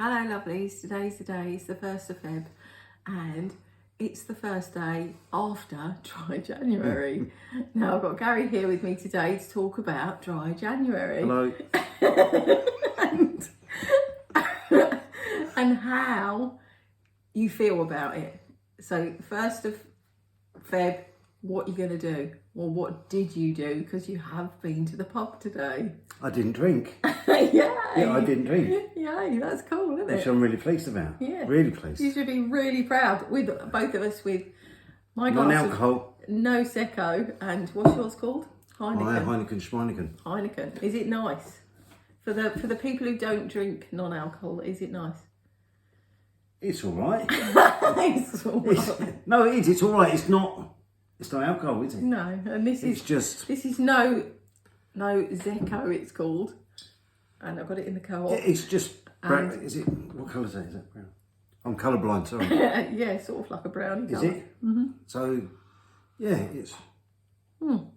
Hello lovelies, today's the day, it's the 1st of Feb and it's the first day after Dry January. Now I've got Gary here with me today to talk about Dry January. Hello. and, and how you feel about it. So 1st of Feb, what are you going to do? Or what did you do? Because you have been to the pub today. I didn't drink. Yay! Yeah, I didn't drink. Yay, that's cool, isn't it? Which I'm really pleased about. Yeah. Really pleased. You should be really proud with both of us with my glass Non-alcohol. of no Secco and what's yours called? Heineken. Heineken. Is it nice? For the people who don't drink non-alcohol, is it nice? It's all right. It's all right. No, it is. It's all right. It's not alcohol, is it? No, and this is no Zecco, it's called, and I've got it in the co-op. It's just brown. Is it? What colour is that? Is that brown? I'm colourblind. Sorry. Yeah, sort of like a brownie Is colour. it? Mm-hmm. So, yeah, it's. And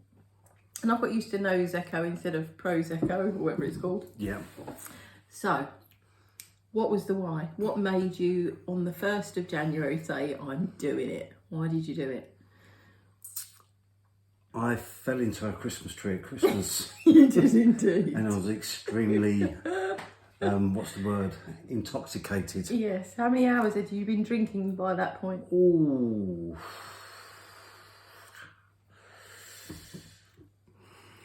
I've got used to no Zecco instead of Prosecco, or whatever it's called. Yeah. So, what was the why? What made you on the 1st of January say, I'm doing it? Why did you do it? I fell into a Christmas tree at Christmas. You did indeed. And I was extremely, what's the word? Intoxicated. Yes. How many hours had you been drinking by that point? Ooh.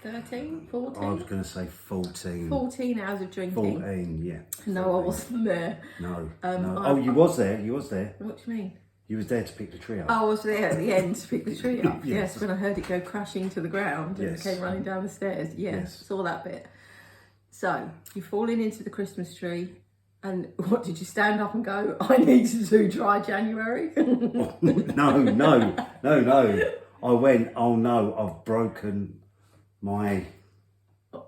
13? 14? I was going to say 14. 14 hours of drinking. 14, yeah. No, 14. I wasn't there. No. Oh, you was there. You was there. What do you mean? You was there to pick the tree up. I was there at the end to pick the tree up. Yes. Yes, when I heard it go crashing to the ground and Yes. it came running down the stairs. Yes, saw that bit. So, you're falling into the Christmas tree and what, did you stand up and go, I need to do Dry January? No. I went, oh no, I've broken my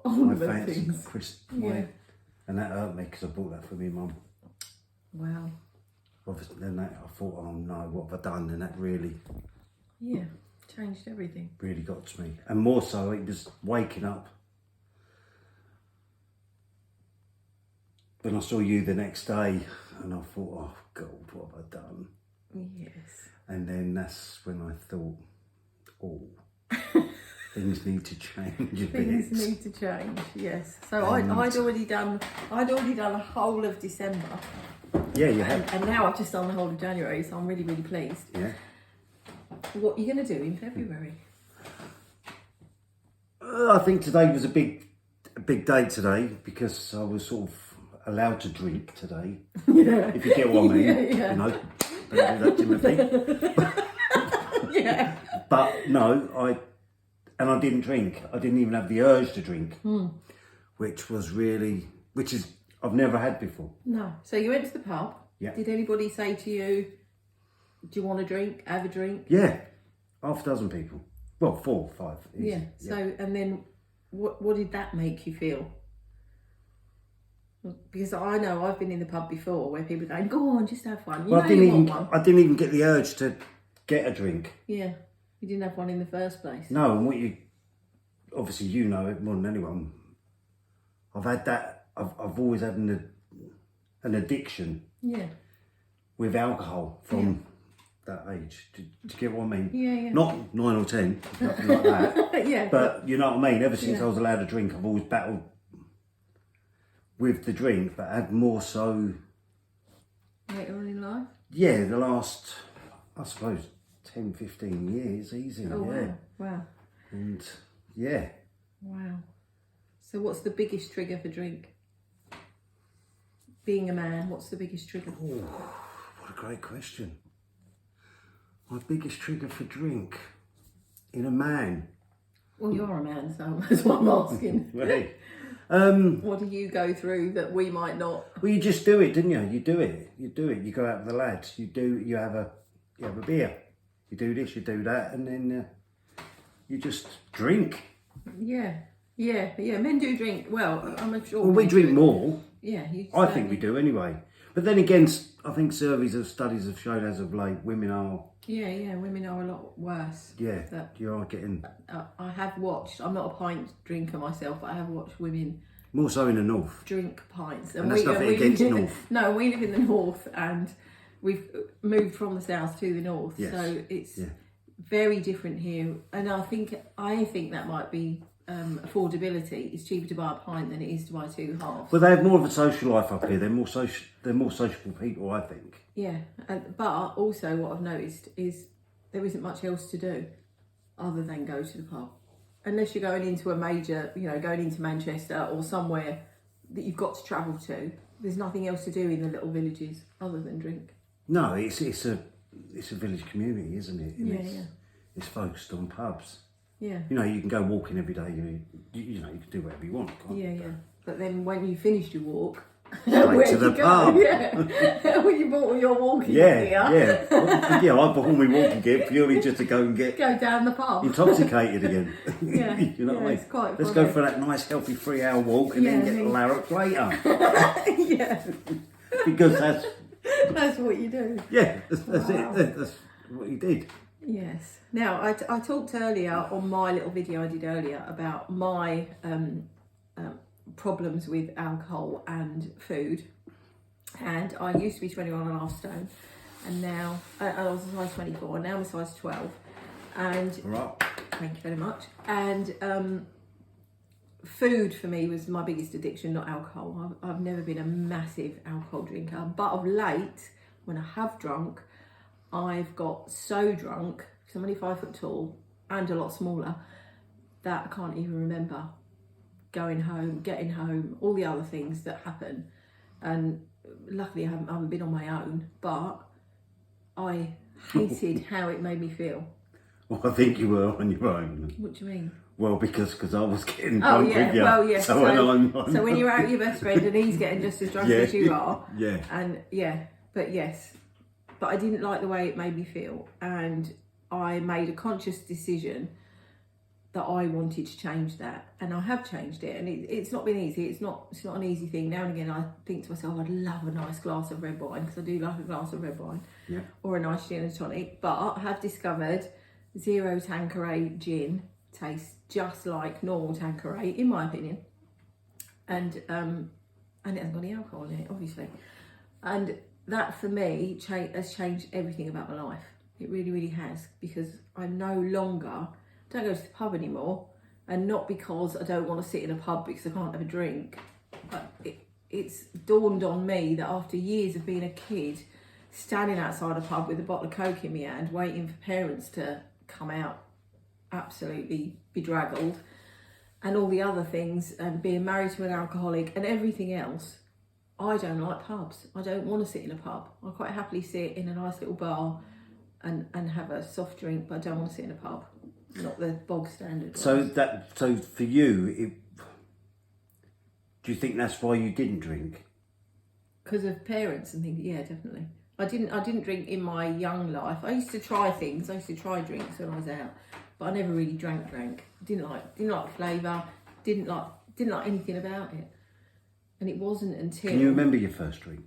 fancy things. Yeah. And that hurt me because I bought that for me mum. Wow. Obviously, then I thought, oh no, what have I done? And that really Changed everything. really got to me. And more so, it was waking up. When I saw you the next day, and I thought, oh God, what have I done? Yes. And then that's when I thought, oh, things need to change a bit. Things need to change, yes. So I'd already done a whole of December. Yeah, you have. And now I've just done the whole of January, so I'm really, really pleased. Yeah. What are you going to do in February? I think today was a big day today because I was sort of allowed to drink today. Yeah. If you get what I mean. Yeah. You know, don't do that, Timothy. Yeah. But no, I didn't drink. I didn't even have the urge to drink, which is I've never had before. No. So you went to the pub. Yeah. Did anybody say to you, do you want a drink? Have a drink? Yeah, half a dozen people. Well, 4 or 5. Easy. Yeah. So, and then what did that make you feel? Because I know I've been in the pub before where people are going, go on, just have one. Well, I didn't even get the urge to get a drink. Yeah. You didn't have one in the first place. No, and obviously you know it more than anyone. I've had that. I've always had an addiction. Yeah. With alcohol from that age. Do you get what I mean? Yeah. Not 9 or 10, nothing like that. Yeah. But you know what I mean? Ever since I was allowed to drink, I've always battled with the drink, but had more so... Later on in life? Yeah, the last, I suppose, 10, 15 years, easy. Oh, yeah. Wow. And, yeah. Wow. So what's the biggest trigger for drink? Being a man, what's the biggest trigger? Oh, what a great question. My biggest trigger for drink in a man. Well, you're a man, so that's what I'm asking. Right. What do you go through that we might not? Well, you just do it, didn't you? You do it. You go out with the lads. You have a beer. You do this, you do that, and then you just drink. Yeah. Men do drink. Well, I'm sure. Well, we drink more. Yeah. I think we do anyway. But then again, I think studies have shown as of late, women are... Yeah, women are a lot worse. Yeah, you are getting... I have watched, I'm not a pint drinker myself, but I have watched women More so in the north. drink pints. And that's nothing against north. No, we live in the north, and we've moved from the south to the north, Yes. so it's Yeah. very different here. And I think that might be affordability. It's cheaper to buy a pint than it is to buy two halves. But they have more of a social life up here. They're more sociable people, I think. Yeah, but also what I've noticed is there isn't much else to do other than go to the pub. Unless you're going into a major, going into Manchester or somewhere that you've got to travel to, there's nothing else to do in the little villages other than drink. No, it's a village community, isn't it? And Yeah. It's focused on pubs. Yeah. You can go walking every day. You can do whatever you want. Can't you? Yeah. But then when you finished your walk, Straight where to do the you go? pub. Yeah. When you bought all your walking Yeah, gear, yeah. Yeah, I bought all my walking gear purely just to go and get go down the pub. intoxicated again. Yeah, You know what I mean? it's quite Let's funny. go for that nice healthy 3-hour walk and then Yeah, get I mean- Larrock later. Yeah, Because that's that's what you do. that's Wow. it. That's what he did. Yes. Now, I talked earlier on my little video I did earlier about my problems with alcohol and food. And I used to be 21.5 stone, and now I was a size 24, and now I'm a size 12. And All right. thank you very much. And food for me was my biggest addiction, not alcohol. I've never been a massive alcohol drinker, but of late, when I have drunk, I've got so drunk, because I'm only 5 foot tall and a lot smaller, that I can't even remember going home, getting home, all the other things that happen. And luckily I haven't been on my own, but I hated how it made me feel. Well, I think you were on your own. What do you mean? Well, because I was getting Oh drunk yeah, with you. well yeah. So, So when you're out with your best friend and he's getting just as drunk Yeah. as you are, Yeah. and but I didn't like the way it made me feel, and I made a conscious decision that I wanted to change that, and I have changed it, and it's not been easy. It's not an easy thing. Now and again, I think to myself, I'd love a nice glass of red wine, because I do like a glass of red wine, Yeah. or a nice gin and tonic. But I have discovered Zero Tanqueray gin tastes just like normal Tanqueray, in my opinion, and it hasn't got any alcohol in it, obviously, and that for me has changed everything about my life. It really, really has, because I no longer don't go to the pub anymore, and not because I don't want to sit in a pub because I can't have a drink, but it's dawned on me that after years of being a kid, standing outside a pub with a bottle of Coke in my hand, waiting for parents to come out absolutely bedraggled, and all the other things, and being married to an alcoholic and everything else, I don't like pubs. I don't want to sit in a pub. I quite happily sit in a nice little bar and have a soft drink, but I don't want to sit in a pub. Not the bog standard ones. So for you, do you think that's why you didn't drink? Because of parents and things, yeah, definitely. I didn't drink in my young life. I used to try things. I used to try drinks when I was out, but I never really drank. Didn't like flavour. Didn't like anything about it. And it wasn't until... Can you remember your first drink?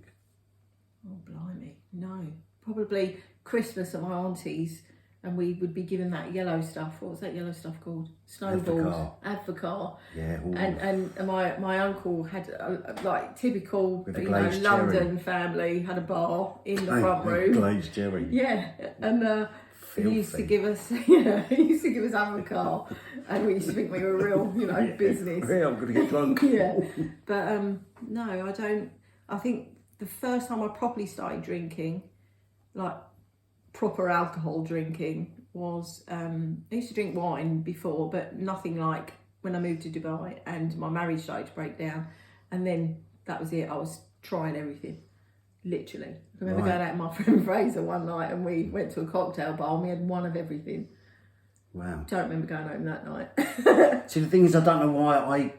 Oh, blimey, no. Probably Christmas at my auntie's, and we would be given that yellow stuff. What was that yellow stuff called? Snowballs. Advocar. Yeah. Ooh. And my uncle had like typical With a glazed London family, had a bar in the front room. Glazed cherry. Yeah, and he used to Filthy. give us Advocar, and we used to think we were real, business. Yeah, I'm going to get drunk. Yeah, but no, I don't. I think the first time I properly started drinking, like proper alcohol drinking, was I used to drink wine before, but nothing like when I moved to Dubai and my marriage started to break down, and then that was it. I was trying everything, literally. I remember Right. going out with my friend Fraser one night, and we went to a cocktail bar and we had one of everything. Wow. Don't remember going home that night. See, the thing is, I don't know why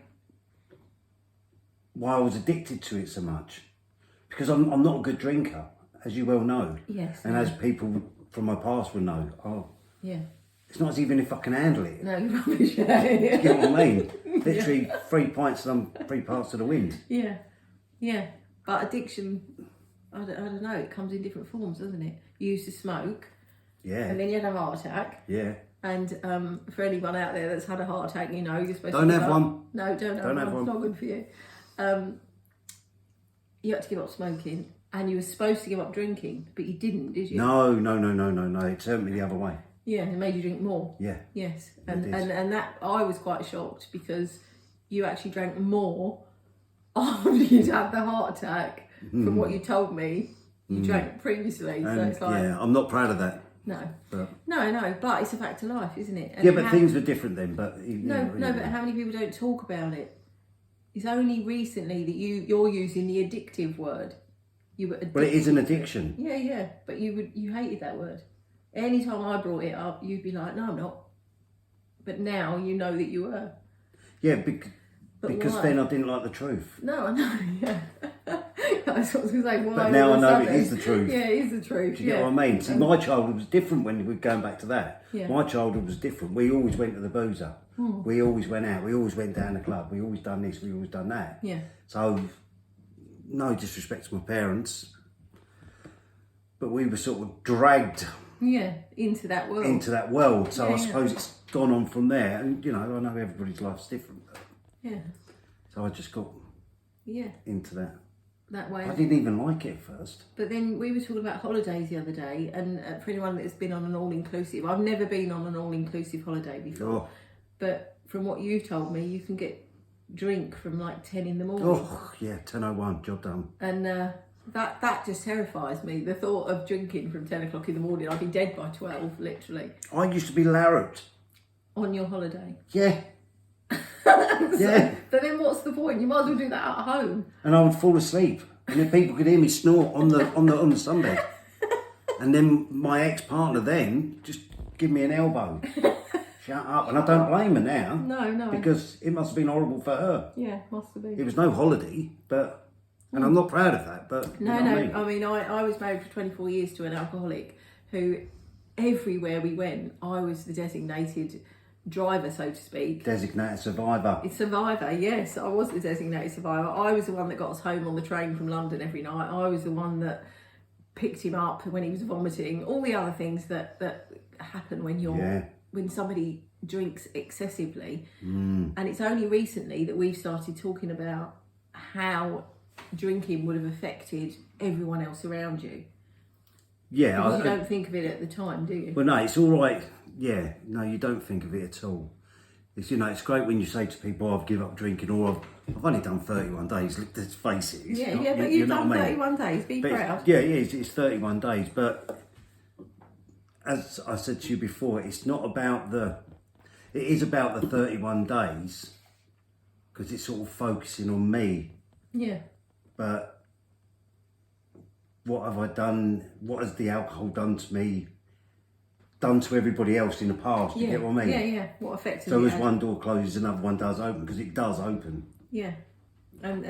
I was addicted to it so much, because I'm not a good drinker, as you well know. Yes. And as people from my past will know, Yeah. it's not as even if I can handle it. No, you're rubbish. You get what I mean? Literally 3 pints and I'm 3 parts to the wind. Yeah, yeah. But addiction, I don't know, it comes in different forms, doesn't it? You used to smoke, Yeah, and then you had a heart attack, yeah. And for anyone out there that's had a heart attack, you know, you're supposed Don't to have give up. one. No, don't have one. one. It's not good for you. You had to give up smoking, and you were supposed to give up drinking, but you didn't, did you? No. It turned me the other way. Yeah, it made you drink more. Yeah. Yes, It and did. and that I was quite shocked because you actually drank more after you'd had the heart attack from what you told me you drank previously. So And it's like, yeah, I'm not proud of that. no, But but it's a fact of life, isn't it? And yeah, but how- things were different then. But No, but how many people don't talk about it? It's only recently that you're using the addictive word. You were addicted. Well, it is an addiction. Yeah, but you hated that word. Anytime I brought it up, you'd be like, "No, I'm not." But now you know that you were. Yeah, But because why? then I didn't like the truth. No, I know. Yeah, that's what I was going to say. Why? But now all I of a know it sudden? is the truth. Yeah, it is the truth. Do you get what I mean? See, my childhood was different when we're going back to that. Yeah. My childhood was different. We always went to the boozer. We always went out. We always went down the club. We always done this. We always done that. Yeah. So, no disrespect to my parents, but we were sort of dragged Yeah, into that world. into that world. So Yeah, I yeah. suppose it's gone on from there. And you know, I know everybody's life's different. But, Yeah, so I just got yeah, into that. that way. I didn't even like it at first. But then we were talking about holidays the other day, and for anyone that's been on an all-inclusive, I've never been on an all-inclusive holiday before. Oh, But from what you've told me, you can get drink from like 10 in the morning. oh yeah, 10:01, job done. And that just terrifies me. The thought of drinking from 10 o'clock in the morning, I'd be dead by 12, literally, I used to be larruped. on your holiday. Yeah. So, Yeah. But then what's the point? You might as well do that at home. And I would fall asleep, and then people could hear me snort on the sunbed. And then my ex-partner then just give me an elbow. Shut up. And I don't blame her now. No. Because it must have been horrible for her. Yeah, must have been. It was no holiday, but, and I'm not proud of that, but you No, know what I mean? I was married for 24 years to an alcoholic who, everywhere we went, I was the designated driver, so to speak. Designated survivor. It's survivor, yes, I was the designated survivor. I was the one that got us home on the train from London every night. I was the one that picked him up when he was vomiting. All the other things that happen when when somebody drinks excessively. And it's only recently that we've started talking about how drinking would have affected everyone else around you. Yeah. Because you don't think of it at the time, do you? Well, no, it's all right. Yeah, no, you don't think of it at all. It's, you know, it's great when you say to people, I've given up drinking, or I've only done 31 days. Let's face it. It's Yeah, not- but you you've know done what I mean? 31 days, be But proud. yeah, it's 31 days. But as I said to you before, it's not about it is about the 31 days because it's sort of focusing on me. Yeah, But what have I done? What has the alcohol done to me? Done to everybody else in the past? You get what I mean? Yeah. What effect has So it as had? one door closes, another one does open because it does open. Yeah, and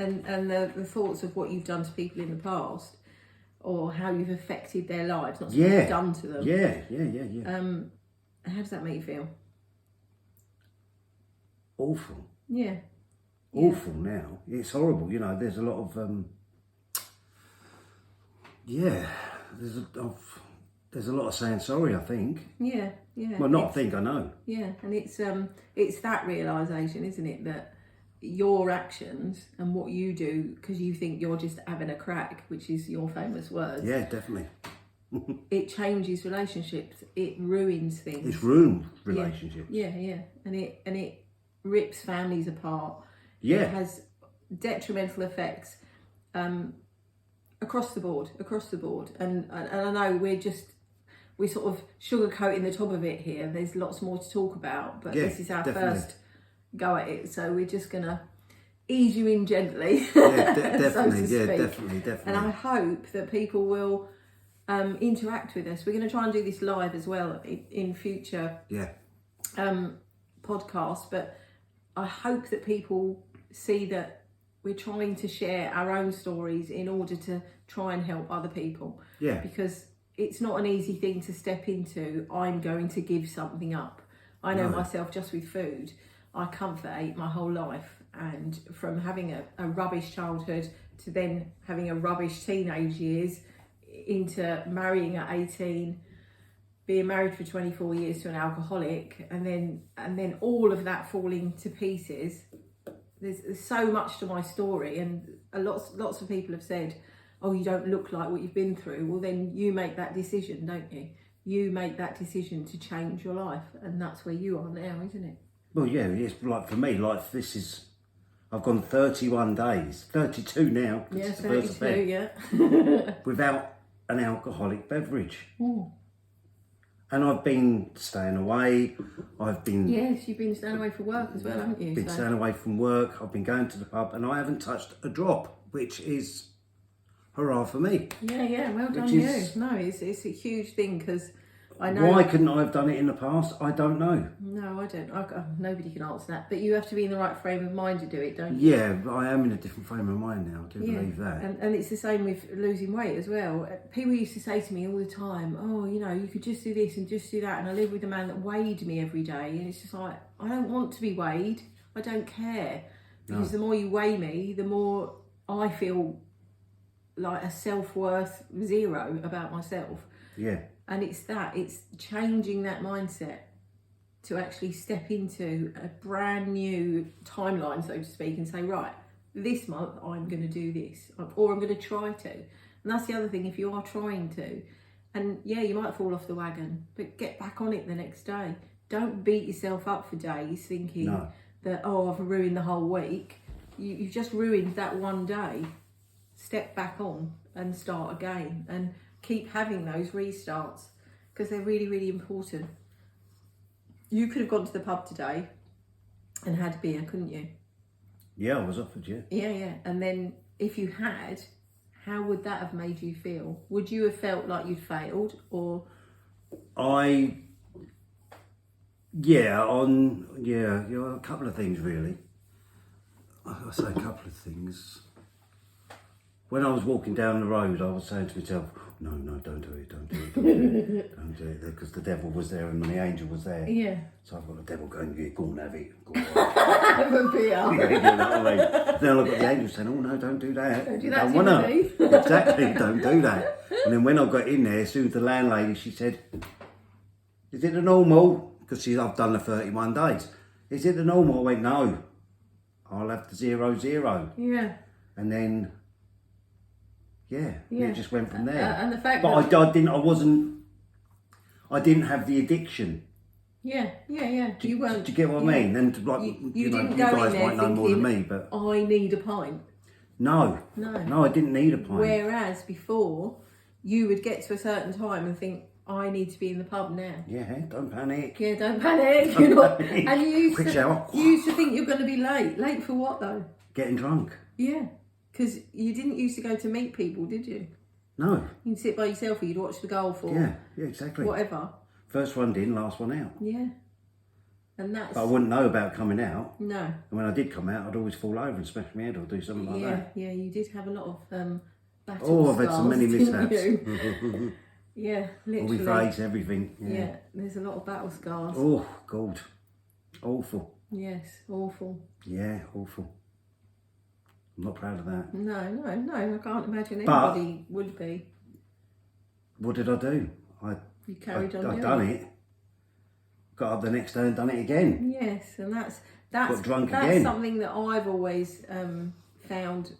the thoughts of what you've done to people in the past, or how you've affected their lives, not what Yeah. you've done to them. Yeah. How does that make you feel? Awful. Yeah. Awful now. It's horrible. You know, there's a lot of there's a lot of saying sorry, I think. Yeah. Well, not think, I know. Yeah, and it's that realization, isn't it, that your actions and what you do because you think you're just having a crack, which is your famous words. Yeah, definitely. It changes relationships. It ruins things. It's ruined relationships. Yeah, and it rips families apart. Yeah. It has detrimental effects across the board. And I know we're sort of sugarcoating the top of it here. There's lots more to talk about, but Yeah, this is our definitely. first go at it. So we're just gonna ease you in gently. Yeah, so definitely. to Yeah, speak. definitely. And I hope that people will interact with us. We're going to try and do this live as well in future Yeah. podcasts, but I hope that people see that we're trying to share our own stories in order to try and help other people. Yeah. Because it's not an easy thing to step into. I'm going to give something up. I know myself just with food. I comfort ate my whole life, and from having a rubbish childhood to then having a rubbish teenage years into marrying at 18 being married for 24 years to an alcoholic, and then all of that falling to pieces. There's so much to my story, and lots of people have said, oh, you don't look like what you've been through. Well, then you make that decision, don't you? You make that decision to change your life, and that's where you are now, isn't it? Well, yeah, it's like for me, like this is, I've gone 31 days, 32 now, 'cause Yeah, it's the first of 32, Feb, yeah. without an alcoholic beverage. Mm. And I've been staying away, I've been Yes, you've been staying away for work as well, haven't you? been staying away from work, I've been going to the pub, and I haven't touched a drop, which is hurrah for me. Yeah, well done Which you. is- No, it's a huge thing, because I know... Why couldn't I have done it in the past? I don't know. No, I don't. Nobody can answer that. But you have to be in the right frame of mind to do it, don't you? Yeah, but I am in a different frame of mind now, I do believe that. And it's the same with losing weight as well. People used to say to me all the time, oh, you know, you could just do this and just do that. And I live with a man that weighed me every day. And it's just like, I don't want to be weighed. I don't care. Because the more you weigh me, the more I feel like a self-worth zero about myself. Yeah. And it's changing that mindset to actually step into a brand new timeline, so to speak, and say, right, this month I'm going to do this, or I'm going to try to. And that's the other thing, if you are trying to, and yeah, you might fall off the wagon, but get back on it the next day. Don't beat yourself up for days thinking that, oh, I've ruined the whole week. You've just ruined that one day. Step back on and start again, and keep having those restarts, because they're really, really important. You could have gone to the pub today and had a beer, couldn't you? Yeah, I was offered, yeah. Yeah. And then if you had, how would that have made you feel? Would you have felt like you'd failed, or... a couple of things really. I say a couple of things. When I was walking down the road, I was saying to myself, no, don't do it, don't do it, don't do it, because the devil was there and the angel was there. Yeah. So I've got the devil going, yeah, go and have it. Go on. Have a beer. Yeah, you know what I mean? Then I've got the angel saying, oh no, don't do that. Don't do that, wanna. Timothy. Exactly, don't do that. And then when I got in there, as soon as the landlady, she said, is it the normal? Because I've done the 31 days. Is it the normal? I went, no. I'll have the 0-0. Yeah. And then, it just went from there. And the fact But that... I didn't have the addiction. Yeah. You weren't... Do you get what I mean? And like, you know, didn't you go guys in there might know more than thinking, me, but I need a pint. no, I didn't need a pint. Whereas before, you would get to a certain time and think, I need to be in the pub now. Yeah, don't panic. Yeah, don't panic. You're not, and you Quick shower. used to think you're going to be late. Late for what though? Getting drunk. Yeah, because you didn't used to go to meet people, did you? No. You'd sit by yourself, or you'd watch the golf, or Yeah, exactly. whatever. First one in, last one out. Yeah, and that's But I wouldn't know about coming out. no. And when I did come out, I'd always fall over and smash my head or do something like that. Yeah, you did have a lot of battle Oh, I've had so scars, many didn't mishaps. you? Yeah, All literally. my face, everything. Yeah, there's a lot of battle scars. Oh, God. Awful. Yes, awful. Yeah, awful. I'm not proud of that. No, I can't imagine But- anybody would be. What did I do? You carried on I doing done it. it. Got up the next day and done it again. Yes, and that's Got drunk that's again. something that I've always found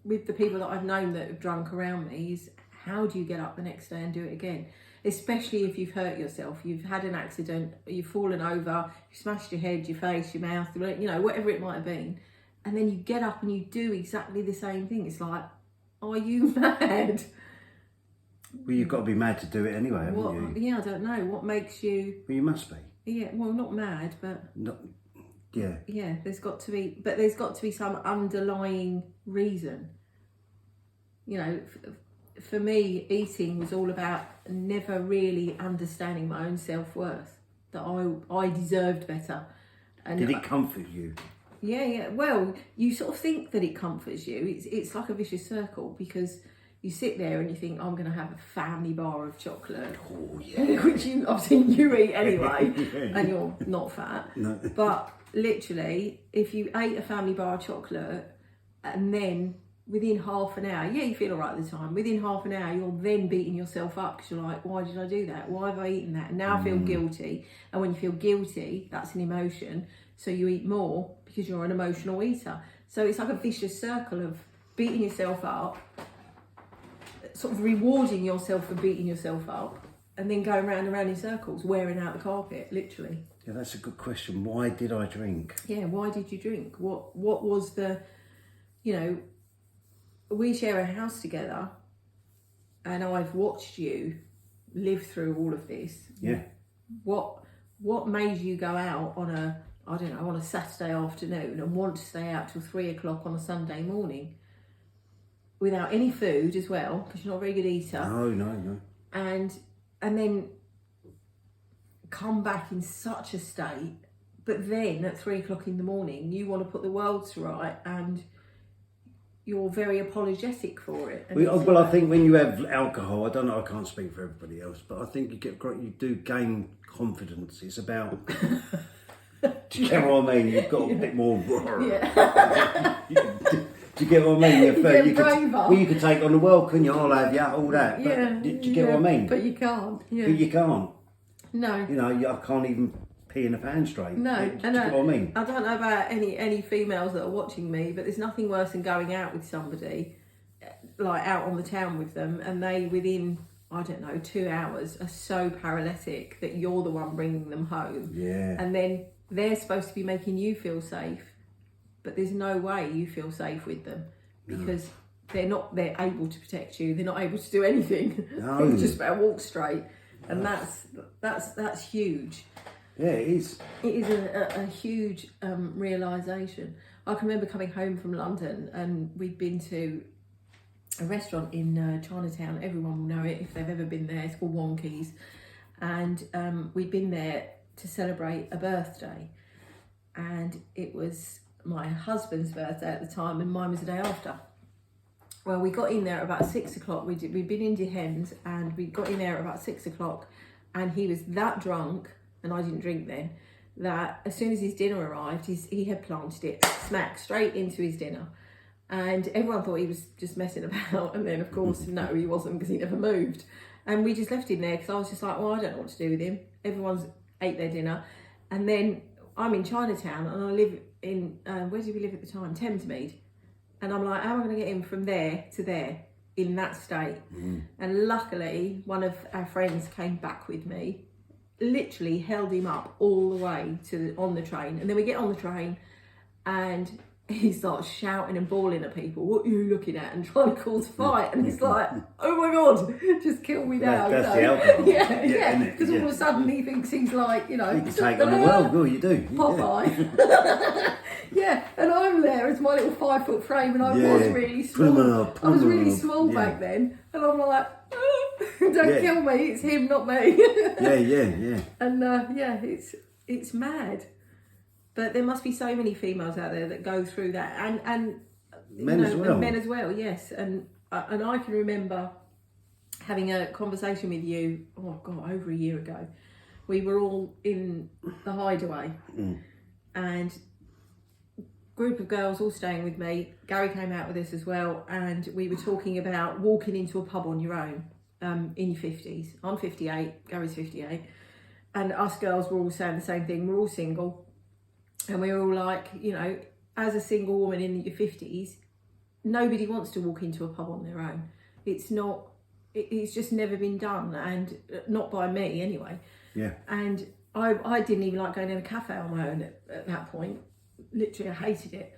with the people that I've known that have drunk around me is, how do you get up the next day and do it again? Especially if you've hurt yourself, you've had an accident, you've fallen over, you smashed your head, your face, your mouth, you know, whatever it might have been, and then you get up and you do exactly the same thing. It's like, are you mad? Well, you've got to be mad to do it anyway, haven't you? Yeah, I don't know. What makes you... Well, you must be. Yeah, well, not mad, but... Yeah. Yeah, there's got to be some underlying reason. You know, for me, eating was all about never really understanding my own self-worth, that I deserved better. And Did it comfort you? Yeah. Well, you sort of think that it comforts you. It's like a vicious circle, because you sit there and you think, I'm going to have a family bar of chocolate. Oh, yeah. Which I've seen you eat anyway, and you're not fat. No. But literally, if you ate a family bar of chocolate and then within half an hour, yeah, you feel all right at the time. Within half an hour, you're then beating yourself up because you're like, why did I do that? Why have I eaten that? And now I feel guilty. And when you feel guilty, that's an emotion. So you eat more because you're an emotional eater. So it's like a vicious circle of beating yourself up, sort of rewarding yourself for beating yourself up, and then going round and round in circles, wearing out the carpet, literally. Yeah, that's a good question. Why did I drink? Yeah, why did you drink? What was the, you know, we share a house together and I've watched you live through all of this. Yeah. What made you go out on a Saturday afternoon and want to stay out till 3 o'clock on a Sunday morning without any food as well, because you're not a very good eater. No. And then come back in such a state, but then at 3 o'clock in the morning you want to put the world to right and you're very apologetic for it. Well, I think when you have alcohol, I don't know, I can't speak for everybody else, but I think you do gain confidence. It's about, do you get what I mean? You've got a bit more. Yeah. Do you get what I mean? You could take on the world, couldn't you? I'll have you, all that. But Yeah. Do you get what I mean? But you can't. Yeah. But you can't. No. You know, I can't even pee in a pan straight. No, Do you get what I mean? I don't know about any females that are watching me, but there's nothing worse than going out with somebody, like out on the town with them, and they within, I don't know, 2 hours are so paralytic that you're the one bringing them home. Yeah. And then they're supposed to be making you feel safe, but there's no way you feel safe with them because they're able to protect you. They're not able to do anything. No. They just better walk straight, and that's huge. Yeah, it is. It is a huge realisation. I can remember coming home from London and we'd been to a restaurant in Chinatown. Everyone will know it if they've ever been there. It's called Wonky's. And we'd been there to celebrate a birthday. And it was my husband's birthday at the time and mine was the day after. Well, we got in there at about 6 o'clock. We'd been in Dehens and we got in there at about 6 o'clock and he was that drunk, and I didn't drink then, that as soon as his dinner arrived, he had planted it smack straight into his dinner. And everyone thought he was just messing about. And then, of course, no, he wasn't because he never moved. And we just left him there because I was just like, well, I don't know what to do with him. Everyone's ate their dinner. And then I'm in Chinatown and I live in, where did we live at the time? Thamesmead. And I'm like, how am I going to get him from there to there in that state? And luckily, one of our friends came back with me, literally held him up all the way on the train. And then we get on the train and he starts shouting and bawling at people, what are you looking at? And trying to cause a fight. And it's like, oh my God, just kill me now. That's the alcohol. Yeah. Because all of a sudden he thinks he's like, you know, you can take on the world, well, you do. Popeye. Yeah, and I'm there as my little 5 foot frame, and I was really small. I was really small back then, and I'm like, don't kill me, it's him, not me. Yeah. And it's mad. But there must be so many females out there that go through that, and men as well. Men as well, yes. And I can remember having a conversation with you. Oh God, over a year ago. We were all in the Hideaway, and group of girls all staying with me. Gary came out with us as well, and we were talking about walking into a pub on your own in your 50s. I'm 58, Gary's 58, and us girls were all saying the same thing. We're all single, and we were all like, you know, as a single woman in your 50s, nobody wants to walk into a pub on their own. It's just never been done, and not by me anyway. Yeah. And I didn't even like going to a cafe on my own at that point. Literally, I hated it.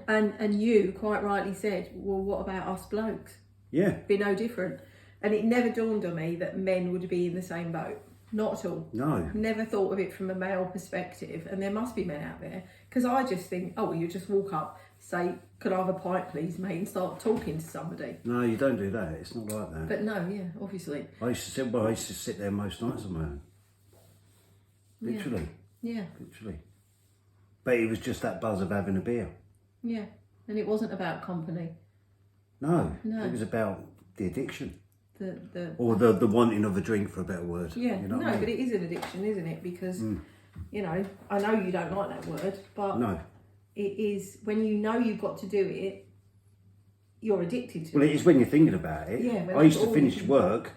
And you quite rightly said, well, what about us blokes? Yeah. Be no different. And it never dawned on me that men would be in the same boat. Not at all. No. Never thought of it from a male perspective. And there must be men out there. Because I just think, oh, well, you just walk up, say, could I have a pint, please, mate, and start talking to somebody. No, you don't do that. It's not like that. But no, yeah, obviously. I used to sit there most nights on my own. Literally. Yeah. Literally. But it was just that buzz of having a beer. Yeah. And it wasn't about company. No. No. It was about the addiction. Or the wanting of a drink, for a better word. Yeah. You know No, but it is an addiction, isn't it? Because, you know, I know you don't like that word, but no. it is, when you know you've got to do it, you're addicted to Well, it. it is when you're thinking about it. Yeah, well, I used that's to all finish you can- work,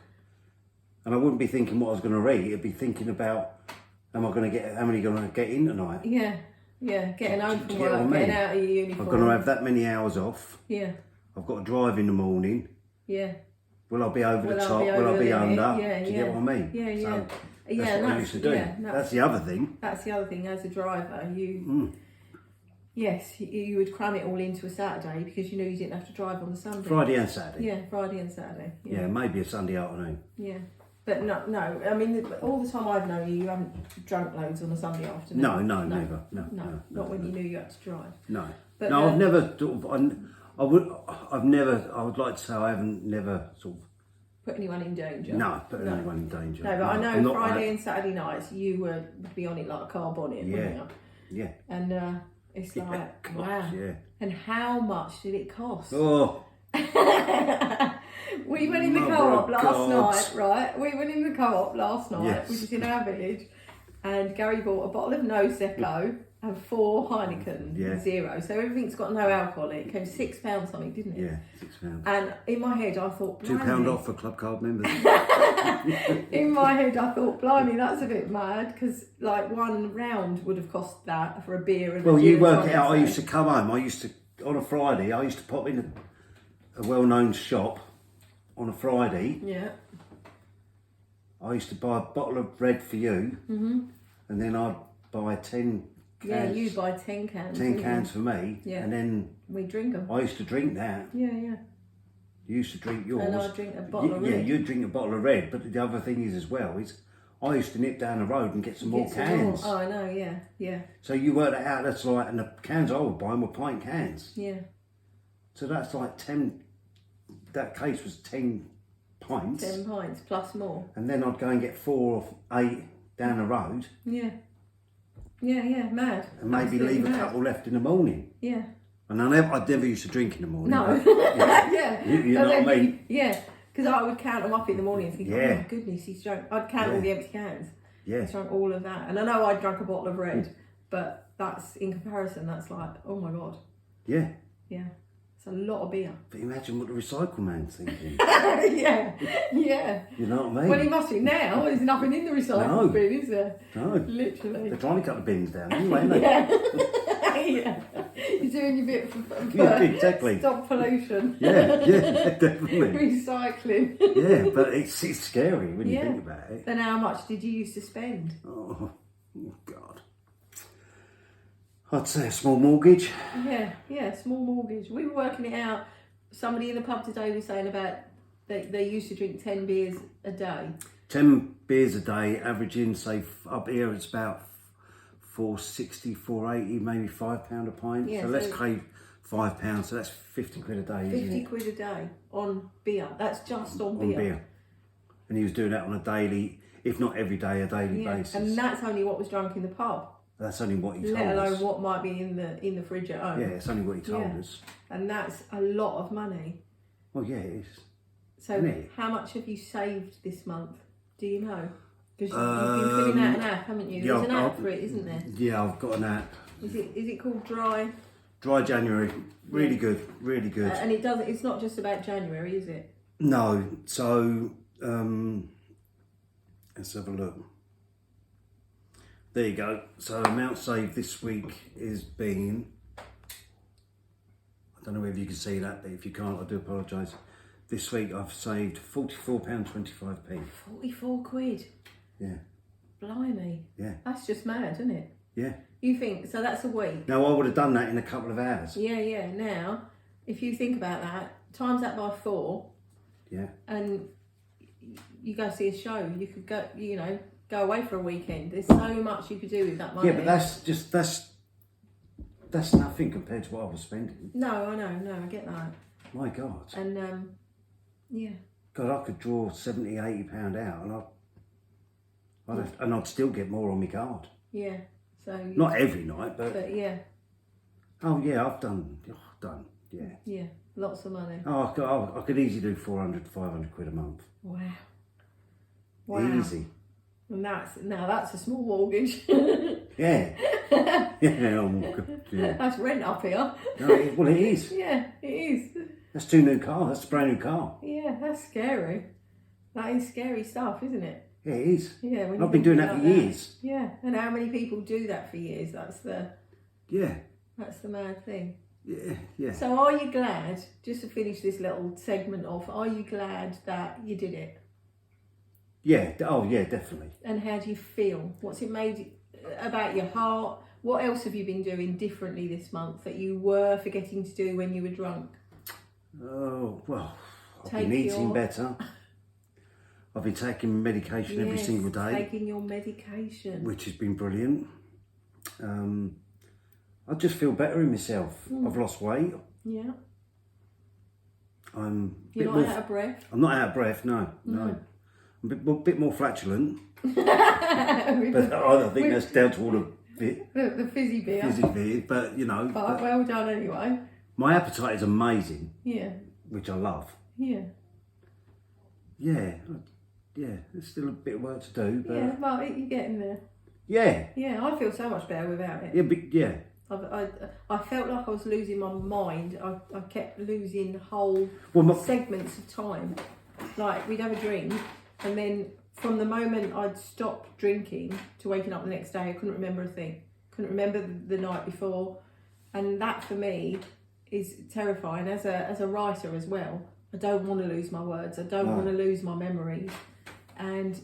and I wouldn't be thinking what I was going to eat. I'd be thinking about, how many going to get in tonight? Yeah, getting home Do from you get what I work, mean? getting out of your I'm uniform. going to have that many hours off. Yeah, I've got to drive in the morning. yeah. Will I be over the Will I top? be Will I over be the limit? under? Yeah, Do you yeah. get what I mean? Yeah, yeah. So Yeah, that's what I used to do. yeah, That's the other thing. That's the other thing. As a driver, yes, you would cram it all into a Saturday because you knew you didn't have to drive on the Sunday. Friday and Saturday. Yeah, Friday and Saturday. Yeah, maybe a Sunday afternoon. Yeah. But no. I mean, all the time I've known you, you haven't drunk loads on a Sunday afternoon. No, never. No, not when you knew you had to drive. No. But, No, I've never sort of, I would like to say I haven't never sort of, Put anyone in danger. put anyone in danger. No, but I I'm know not Friday and Saturday nights you would be on it like a car bonnet, wouldn't you? Yeah. And it's like, gosh, wow. yeah. And how much did it cost? Oh, We went in the Mother co-op of last God. night, right? We went in the co-op last night, Yes. which is in our village, and Gary bought a bottle of Prosecco and 4 Heineken Yeah. Zero. So everything's got no alcohol in it. It came £6 something, didn't it? yeah, £6. And in my head, I thought, £2 blimey. off for club card members. In my head, I thought, blimey, that's a bit mad, because like 1 round would have cost that for a beer and Well, a you gin work and it out. I tonic, used to come home. On a Friday, I used to pop in a well-known shop on a Friday. Yeah. I used to buy a bottle of red for you, and then I'd buy 10 cans, Yeah, you buy 10 cans. 10 didn't you? cans for me, Yeah. and then We drink them. I used to drink that. Yeah. You used to drink yours. And I'd drink a bottle of Yeah, red. you'd drink a bottle of red, but the other thing is as well is I used to nip down the road and get some more Get some more. cans. Oh, I know, yeah. So you work that out, that's like, and the cans I would buy were pint cans. Yeah. So that's like 10, that case was 10 pints. 10 pints plus more. And then I'd go and get 4 or 8 down the road Yeah, mad. and maybe Absolutely leave a mad. couple left in the morning. Yeah. And I never used to drink in the morning. No. but- Yeah. You know And then what I mean? Yeah. Because I would count them up in the morning and think, oh Yeah. my goodness, he's drunk. I'd count all the empty cans. Yeah. He's drunk all of that. And I know I'd drunk a bottle of red, but that's, in comparison, that's like, oh my God. Yeah. Yeah. It's a lot of beer. But imagine what the recycle man's thinking. Yeah. You know what I mean? Well, he must be now. There's nothing in the recycle No. bin, is there? No. Literally. They're trying to cut the bins down anyway, aren't they? Yeah. You're doing your bit for Yeah, exactly. stop pollution. Yeah, definitely. Recycling. Yeah, but it's scary when you Yeah. think about it. Then how much did you used to spend? Oh, God. I'd say a small mortgage. Yeah, small mortgage. We were working it out. Somebody in the pub today was saying about they used to drink 10 beers a day. 10 beers a day, averaging, say, up here it's about £4.60, £4.80, maybe £5 a pint. Yeah, so let's so- crave £5, so that's 50 quid a day, isn't 50 it? quid a day on beer. That's just on On beer. beer. And he was doing that on a daily, if not every day, a daily Yeah. basis. And that's only what was drunk in the pub. That's only what he told Let alone us. what might be in the fridge at home. Yeah, it's only what he told Yeah. us. And that's a lot of money. Well, yeah, it is. So Isn't it? how much have you saved this month? Do you know? Because you've been filling out an app, haven't you? yeah, There's an I've- app for it, isn't there? Yeah, I've got an app. Is it called Dry? Dry January, really good, really good. And it doesn't. It's not just about January, is it? No, so let's have a look. There you go. So amount saved this week is being, I don't know whether you can see that, but if you can't, I do apologise. This week I've saved £44.25p. 44 quid. Yeah, Blimey. yeah, That's just mad, isn't it? yeah. You think so? That's a week. Now I would have done that in a couple of hours. Yeah. Now, if you think about that, times that by 4, Yeah, and you go see a show. You could go, go away for a weekend. There's so much you could do with that money. yeah, but that's nothing compared to what I was spending. No, I know. No, I get that. My God. And yeah. God, I could draw £70, £80 out, and I'd still get more on my card. Yeah. So. Not every night, but But yeah. oh yeah, I've done, yeah. Yeah. Lots of money. Oh, I could easily do 400, 500 quid a month. Wow. Easy. And that's a small mortgage. Yeah. Yeah, oh my God, yeah. That's rent up here. No, well, it is. Yeah, it is. That's 2 new cars. That's a brand new car. Yeah, that's scary. That is scary stuff, isn't it? Yeah, it is. Yeah, when And you I've been think doing that about for years. Yeah, and how many people do that for years? That's the Yeah, mad thing. yeah, yeah. So are you glad, just to finish this little segment off, are you glad that you did it? Yeah, oh yeah, definitely. And how do you feel? What's it made about your heart? What else have you been doing differently this month that you were forgetting to do when you were drunk? Oh, well, I've Take been eating your- better. I've been taking medication every Yes, single day, taking your medication. which has been brilliant. I just feel better in myself. I've lost weight. Yeah. I'm a You're bit not more, out of breath. I'm not out of breath, no. I'm a bit more flatulent, With but I think that's down to all the the fizzy beer. fizzy bit. But you know, But well done anyway. my appetite is amazing, Yeah. which I love. Yeah. Yeah, there's still a bit of work to do, but Yeah, well, you're getting there. yeah, Yeah, I feel so much better without it. yeah, but yeah. I felt like I was losing my mind. I kept losing whole Well, segments of time. Like, we'd have a drink, and then from the moment I'd stopped drinking to waking up the next day, I couldn't remember a thing. Couldn't remember the night before. And that, for me, is terrifying. As a writer as well, I don't want to lose my words. I don't want to lose my memories. And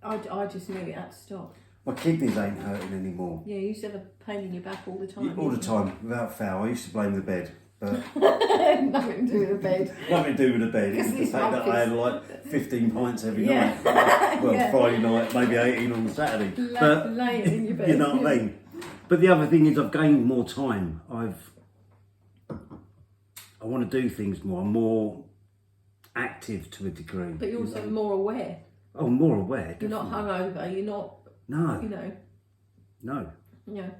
I just knew it had to stop. my kidneys ain't hurting anymore. Yeah, you used to have a pain in your back all the time. All the time, without fail. I used to blame the bed, but Nothing to do with the bed. nothing to do with the bed. It's the This fact that month I is- had like 15 pints every Yeah. night. Well, Yeah. Friday night, maybe 18 on Saturday. But Laying in your bed. you know what I mean? But the other thing is I've gained more time. I want to do things more. I'm more active to a degree. But you're also more aware. Oh, more aware. You're not definitely. hungover. You're not, No, you know, no. yeah.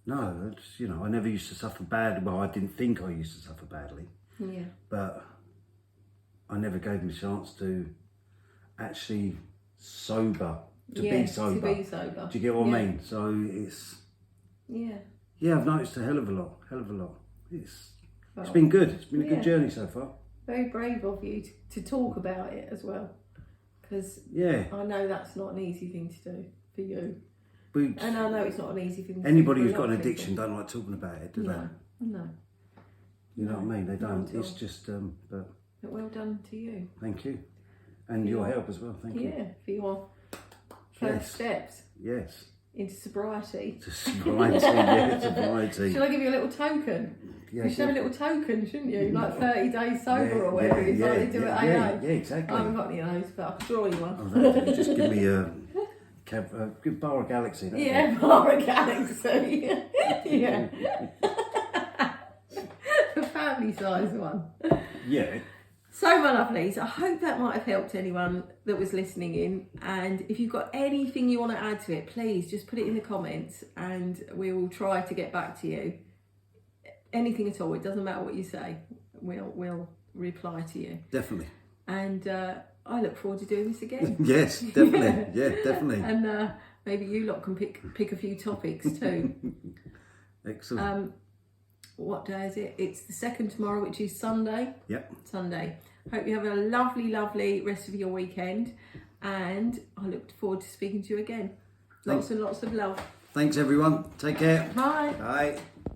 No, it's, you know, I never used to suffer badly. Well, I didn't think I used to suffer badly, Yeah. but I never gave them a chance to actually sober, to be sober. To be sober. Do you get what Yeah. I mean? So it's, Yeah. yeah, I've noticed a hell of a lot. It's Well, been good. It's been a yeah. good journey so far. very brave of you to talk about it as well. Because Yeah, I know that's not an easy thing to do for you. we, And I know it's not an easy thing to do anybody for a who's got lot an of people. addiction don't like talking about it, do they? No. You know what I mean? They not don't. at all. It's just, but But well done to you. thank you. And your help as well, thank you. Yeah, for your first Yes. steps Yes. into sobriety. To sobriety, yeah, sobriety. Shall I give you a little token? Yeah, You should have a little token, shouldn't you? Like 30 days sober or whatever it is, like they do at AA. yeah, exactly. I haven't got any of those, but I could draw you one. Oh, just give me a good bar of Galaxy. that'd be- Yeah, Mara Galaxy. Yeah. The family size one. Yeah. So, my lovelies, I hope that might have helped anyone that was listening in. And if you've got anything you want to add to it, please just put it in the comments and we will try to get back to you. Anything at all, it doesn't matter what you say, we'll reply to you. Definitely. And I look forward to doing this again. Yes, definitely. Yeah, definitely. And maybe you lot can pick a few topics too. Excellent. What day is it? It's the 2nd tomorrow, which is Sunday. Yep. Sunday. Hope you have a lovely, lovely rest of your weekend. And I look forward to speaking to you again. Lots and lots of love. Thanks, everyone. Take care. Bye. Bye.